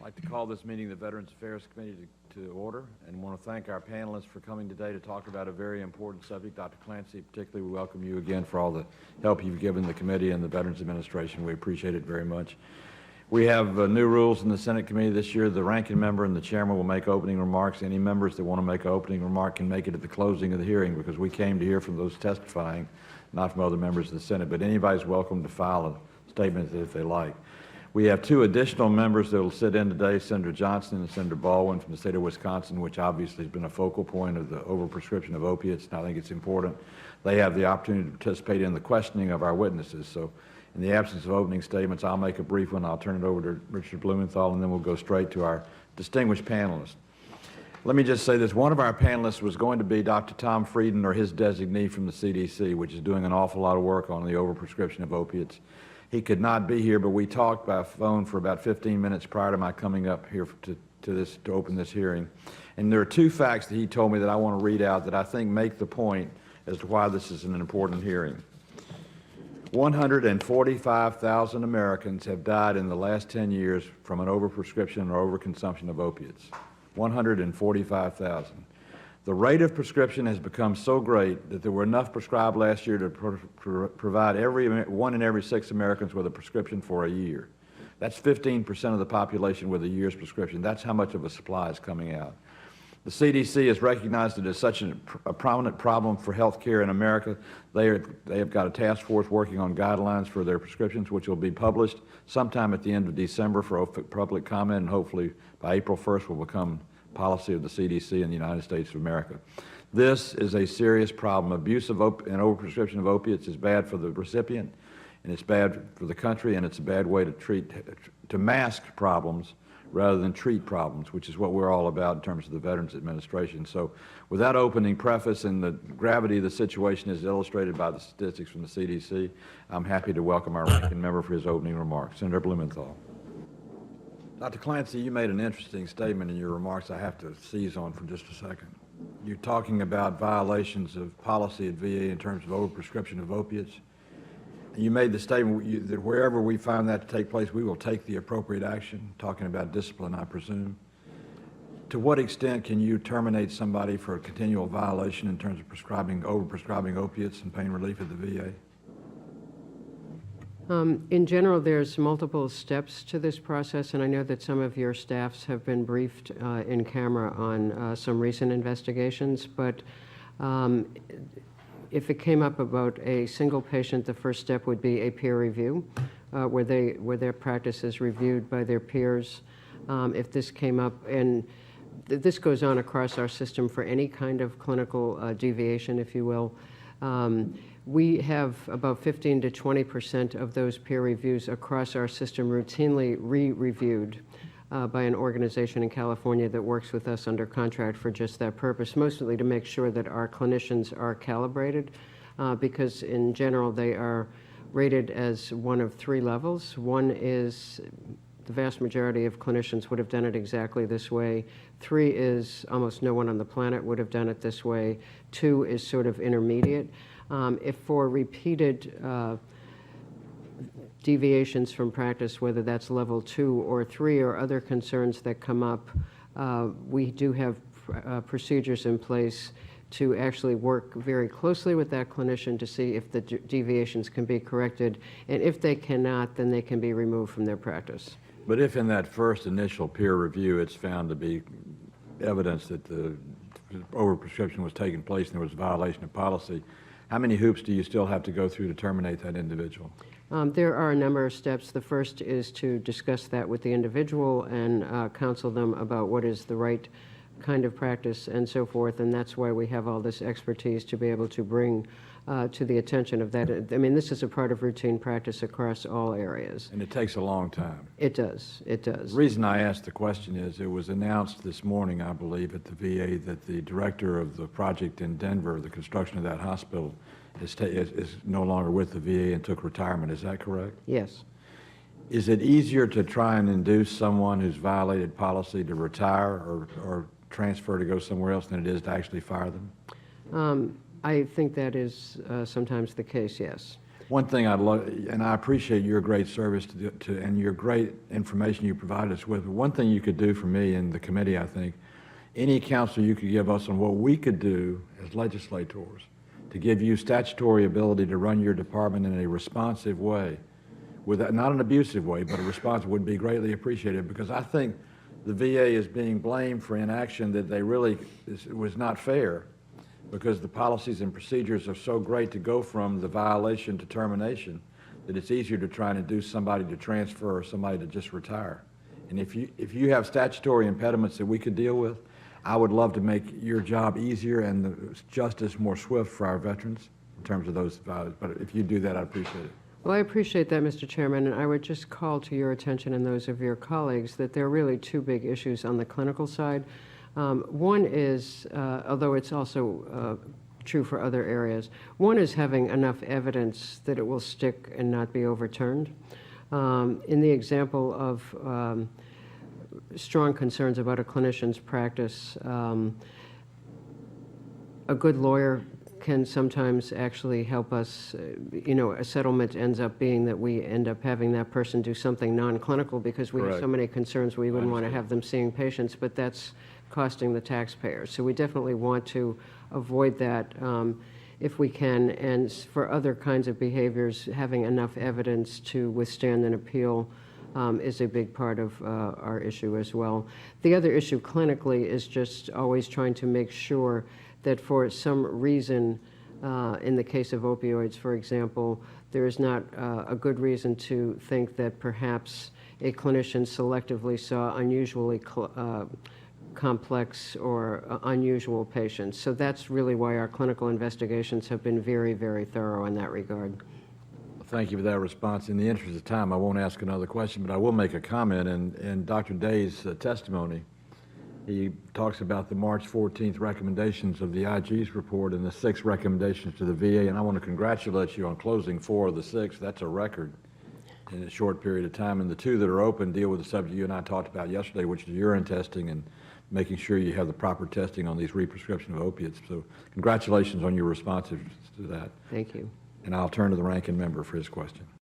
I'd like to call this meeting of the Veterans Affairs Committee to order, and want to thank our panelists for coming today to talk about a very important subject. Dr. Clancy, particularly, we welcome you again for all the help you've given the committee and the Veterans Administration. We appreciate it very much. We have new rules in the Senate committee this year. The ranking member and the chairman will make opening remarks. Any members that want to make an opening remark can make it at the closing of the hearing, because we came to hear from those testifying, not from other members of the Senate. But anybody's welcome to file a statement if they like. We have two additional members that will sit in today, Senator Johnson and Senator Baldwin from the state of Wisconsin, which obviously has been a focal point of the overprescription of opiates, and I think it's important. They have the opportunity to participate in the questioning of our witnesses. So in the absence of opening statements, I'll make a brief one. I'll turn it over to Richard Blumenthal, and then we'll go straight to our distinguished panelists. Let me just say this. One of our panelists was going to be Dr. Tom Frieden, or his designee from the CDC, which is doing an awful lot of work on the overprescription of opiates. He could not be here, but we talked by phone for about 15 minutes prior to my coming up here to open this hearing. And there are two facts that he told me that I want to read out that I think make the point as to why this is an important hearing. 145,000 Americans have died in the last 10 years from an overprescription or overconsumption of opiates. 145,000. The rate of prescription has become so great that there were enough prescribed last year to provide one in every 6 Americans with a prescription for a year. That's 15% of the population with a year's prescription. That's how much of a supply is coming out. The CDC has recognized it as such a prominent problem for health care in America. They have got a task force working on guidelines for their prescriptions, which will be published sometime at the end of December for public comment, and hopefully by April 1st will become policy of the CDC in the United States of America. This is a serious problem. Abuse of and overprescription of opiates is bad for the recipient, and it's bad for the country, and it's a bad way to mask problems rather than treat problems, which is what we're all about in terms of the Veterans Administration. So with that opening preface and the gravity of the situation as illustrated by the statistics from the CDC, I'm happy to welcome our ranking member for his opening remarks. Senator Blumenthal. Dr. Clancy, you made an interesting statement in your remarks I have to seize on for just a second. You're talking about violations of policy at VA in terms of overprescription of opiates. You made the statement that wherever we find that to take place, we will take the appropriate action, talking about discipline, I presume. To what extent can you terminate somebody for a continual violation in terms of overprescribing opiates and pain relief at the VA? In general, there's multiple steps to this process, and I know that some of your staffs have been briefed in camera on some recent investigations, but if it came up about a single patient, the first step would be a peer review, where their practice is reviewed by their peers. If this came up, and this goes on across our system for any kind of clinical deviation, if you will, we have about 15 to 20% of those peer reviews across our system routinely re-reviewed by an organization in California that works with us under contract for just that purpose, mostly to make sure that our clinicians are calibrated, because in general they are rated as one of 3 levels. One is the vast majority of clinicians would have done it exactly this way. 3 is almost no one on the planet would have done it this way. 2 is sort of intermediate. If for repeated deviations from practice, whether that's level 2 or 3 or other concerns that come up, we do have procedures in place to actually work very closely with that clinician to see if the deviations can be corrected, and if they cannot, then they can be removed from their practice. But if in that first initial peer review it's found to be evidence that the overprescription was taking place and there was a violation of policy, how many hoops do you still have to go through to terminate that individual? There are a number of steps. The first is to discuss that with the individual and counsel them about what is the right kind of practice and so forth, and that's why we have all this expertise to be able to bring to the attention of that. I mean, this is a part of routine practice across all areas. And it takes a long time. It does. It does. The reason I asked the question is it was announced this morning, I believe, at the VA that the director of the project in Denver, the construction of that hospital, is no longer with the VA and took retirement. Is that correct? Yes. Is it easier to try and induce someone who's violated policy to retire or transfer to go somewhere else than it is to actually fire them? I think that is sometimes the case, yes. One thing I'd love, and I appreciate your great service and your great information you provided us with. One thing you could do for me and the committee, I think, any counsel you could give us on what we could do as legislators to give you statutory ability to run your department in a responsive way, not an abusive way, but a responsive, would be greatly appreciated, because I think the VA is being blamed for inaction that they really was not fair, because the policies and procedures are so great to go from the violation to termination that it's easier to try and induce somebody to transfer or somebody to just retire. And if you have statutory impediments that we could deal with, I would love to make your job easier and the justice more swift for our veterans in terms of those values. But if you do that, I'd appreciate it. Well, I appreciate that, Mr. Chairman, and I would just call to your attention and those of your colleagues that there are really two big issues on the clinical side. One is, although it's also true for other areas, one is having enough evidence that it will stick and not be overturned. In the example of strong concerns about a clinician's practice, a good lawyer can sometimes actually help us. A settlement ends up being that we end up having that person do something non-clinical because we have so many concerns we wouldn't want to have them seeing patients, but that's costing the taxpayer. So we definitely want to avoid that if we can, and for other kinds of behaviors, having enough evidence to withstand an appeal is a big part of our issue as well. The other issue clinically is just always trying to make sure that for some reason, in the case of opioids, for example, there is not a good reason to think that perhaps a clinician selectively saw unusually complex or unusual patients. So that's really why our clinical investigations have been very, very thorough in that regard. Thank you for that response. In the interest of time, I won't ask another question, but I will make a comment. In Dr. Day's testimony, he talks about the March 14th recommendations of the IG's report and the 6 recommendations to the VA, and I want to congratulate you on closing 4 of the 6. That's a record in a short period of time, and the 2 that are open deal with the subject you and I talked about yesterday, which is urine testing and making sure you have the proper testing on these represcription of opiates. So congratulations on your responsiveness to that. Thank you. And I'll turn to the ranking member for his question.